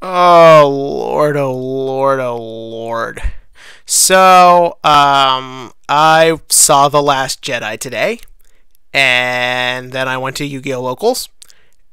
Oh Lord, oh Lord, oh Lord. So, I saw The Last Jedi today, and then I went to Yu-Gi-Oh! Locals,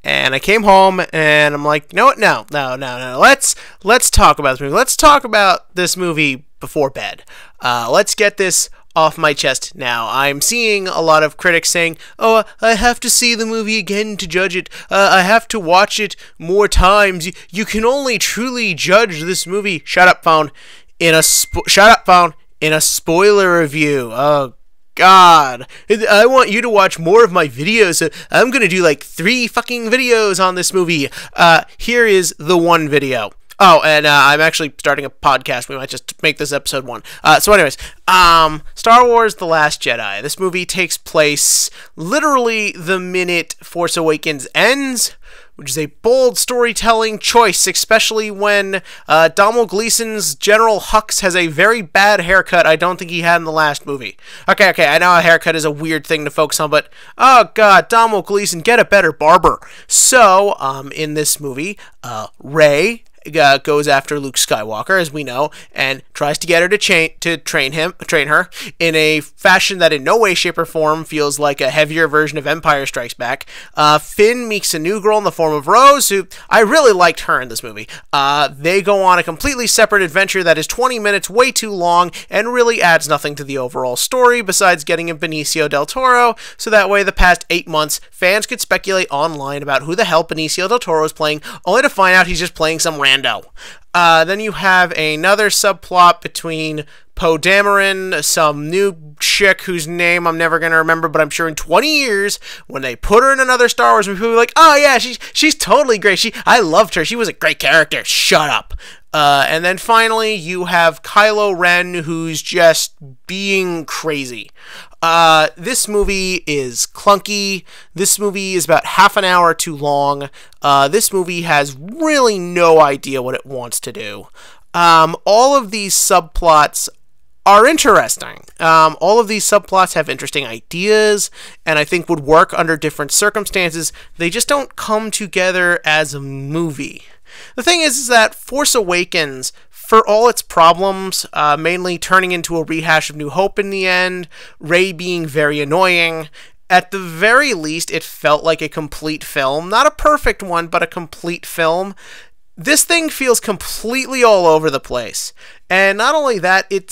and I came home, and I'm like, you know what? No, no, no, no. Let's talk about this movie. Let's talk about this movie before bed. Let's get this off my chest now. I'm seeing a lot of critics saying, "Oh, I have to see the movie again to judge it. I have to watch it more times. You can only truly judge this movie." Shut up, phone. Shut up, phone. In a spoiler review. Oh God, I want you to watch more of my videos. I'm gonna do like 3 fucking videos on this movie. Here is the one video. Oh, and I'm actually starting a podcast. We might just make this episode 1. So anyways, Star Wars The Last Jedi. This movie takes place literally the minute Force Awakens ends, which is a bold storytelling choice, especially when Domhnall Gleeson's General Hux has a very bad haircut I don't think he had in the last movie. Okay, I know a haircut is a weird thing to focus on, but oh God, Domhnall Gleeson, get a better barber. So, in this movie, Rey goes after Luke Skywalker, as we know, and tries to get her to train her in a fashion that in no way, shape, or form feels like a heavier version of Empire Strikes Back. Finn meets a new girl in the form of Rose, who I really liked her in this movie. They go on a completely separate adventure that is 20 minutes way too long and really adds nothing to the overall story besides getting a Benicio del Toro, so that way the past 8 months fans could speculate online about who the hell Benicio del Toro is playing, only to find out he's just playing some rando. Then you have another subplot between Poe Dameron, some new chick whose name I'm never going to remember, but I'm sure in 20 years, when they put her in another Star Wars movie, people will be like, oh yeah, she's totally great. I loved her. She was a great character. Shut up. And then finally, you have Kylo Ren, who's just being crazy. This movie is clunky. This movie is about half an hour too long. This movie has really no idea what it wants to do. All of these subplots are interesting. All of these subplots have interesting ideas, and I think would work under different circumstances. They just don't come together as a movie. The thing is that Force Awakens, for all its problems, mainly turning into a rehash of New Hope in the end, Rey being very annoying, at the very least, it felt like a complete film. Not a perfect one, but a complete film. This thing feels completely all over the place. And not only that, it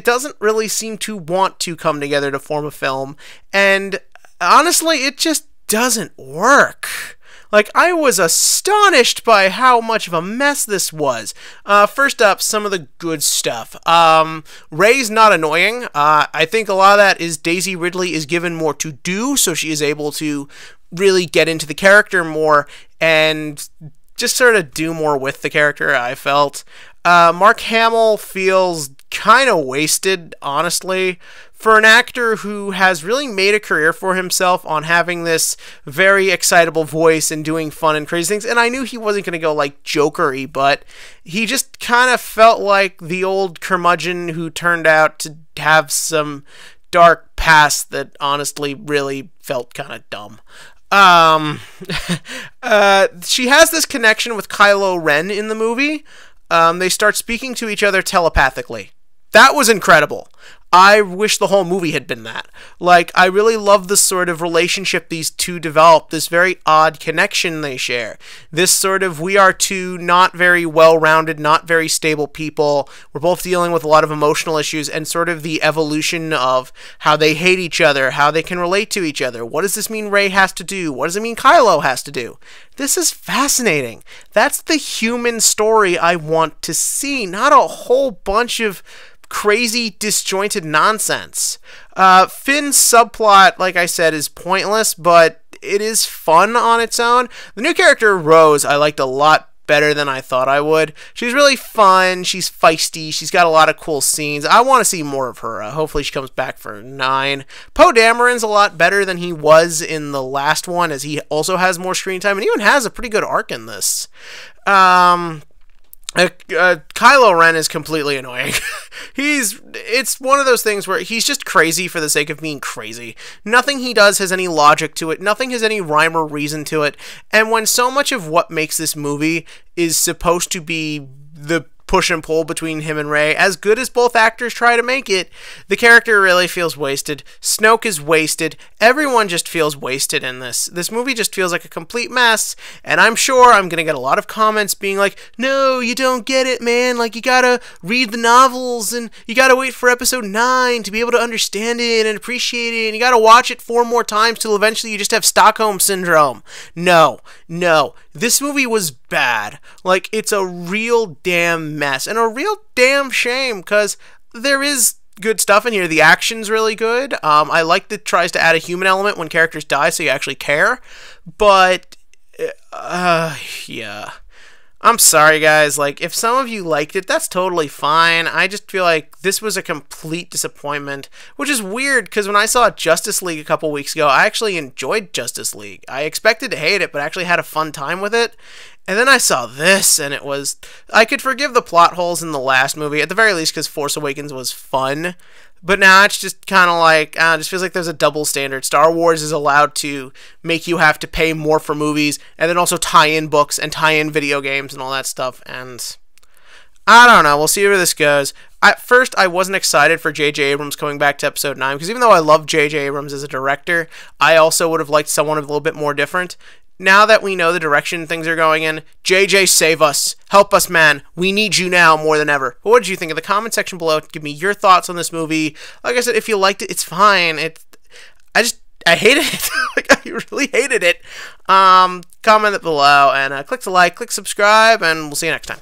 doesn't really seem to want to come together to form a film. And honestly, it just doesn't work. Like, I was astonished by how much of a mess this was. First up, some of the good stuff. Rey's not annoying. I think a lot of that is Daisy Ridley is given more to do, so she is able to really get into the character more and just sort of do more with the character, I felt. Mark Hamill feels kind of wasted, honestly, for an actor who has really made a career for himself on having this very excitable voice and doing fun and crazy things. And I knew he wasn't going to go like Joker-y, but he just kind of felt like the old curmudgeon who turned out to have some dark past that honestly really felt kind of dumb. She has this connection with Kylo Ren in the movie. They start speaking to each other telepathically. That was incredible. I wish the whole movie had been that. Like, I really love the sort of relationship these two develop, this very odd connection they share. This sort of, we are two not very well-rounded, not very stable people. We're both dealing with a lot of emotional issues, and sort of the evolution of how they hate each other, how they can relate to each other. What does this mean Rey has to do? What does it mean Kylo has to do? This is fascinating. That's the human story I want to see, not a whole bunch of crazy, disjointed nonsense. Finn's subplot, like I said, is pointless, but it is fun on its own. The new character, Rose, I liked a lot better than I thought I would. She's really fun, she's feisty, she's got a lot of cool scenes. I want to see more of her. Hopefully she comes back for 9. Poe Dameron's a lot better than he was in the last one, as he also has more screen time, and even has a pretty good arc in this. Kylo Ren is completely annoying. It's one of those things where he's just crazy for the sake of being crazy. Nothing he does has any logic to it. Nothing has any rhyme or reason to it. And when so much of what makes this movie is supposed to be the push and pull between him and Rey, as good as both actors try to make it, the character really feels wasted. Snoke is wasted. Everyone just feels wasted in this. This movie just feels like a complete mess, and I'm sure I'm going to get a lot of comments being like, no, you don't get it, man. Like, you gotta read the novels, and you gotta wait for episode 9 to be able to understand it and appreciate it, and you gotta watch it 4 more times till eventually you just have Stockholm Syndrome. No. This movie was bad. Like, it's a real damn mess, and a real damn shame, because there is good stuff in here. The action's really good. I like that it tries to add a human element when characters die, so you actually care. But, yeah. I'm sorry, guys. Like, if some of you liked it, that's totally fine. I just feel like this was a complete disappointment, which is weird, because when I saw Justice League a couple weeks ago, I actually enjoyed Justice League. I expected to hate it, but actually had a fun time with it. And then I saw this, and it was... I could forgive the plot holes in the last movie, at the very least, because Force Awakens was fun. But now it's just kind of like, it just feels like there's a double standard. Star Wars is allowed to make you have to pay more for movies, and then also tie in books and tie in video games and all that stuff. And I don't know. We'll see where this goes. At first, I wasn't excited for J.J. Abrams coming back to Episode 9, because even though I love J.J. Abrams as a director, I also would have liked someone a little bit more different. Now that we know the direction things are going in, JJ, save us. Help us, man. We need you now more than ever. What did you think? In the comment section below, give me your thoughts on this movie. Like I said, if you liked it, it's fine. I hated it. Like, I really hated it. Comment it below, and click to like, click subscribe, and we'll see you next time.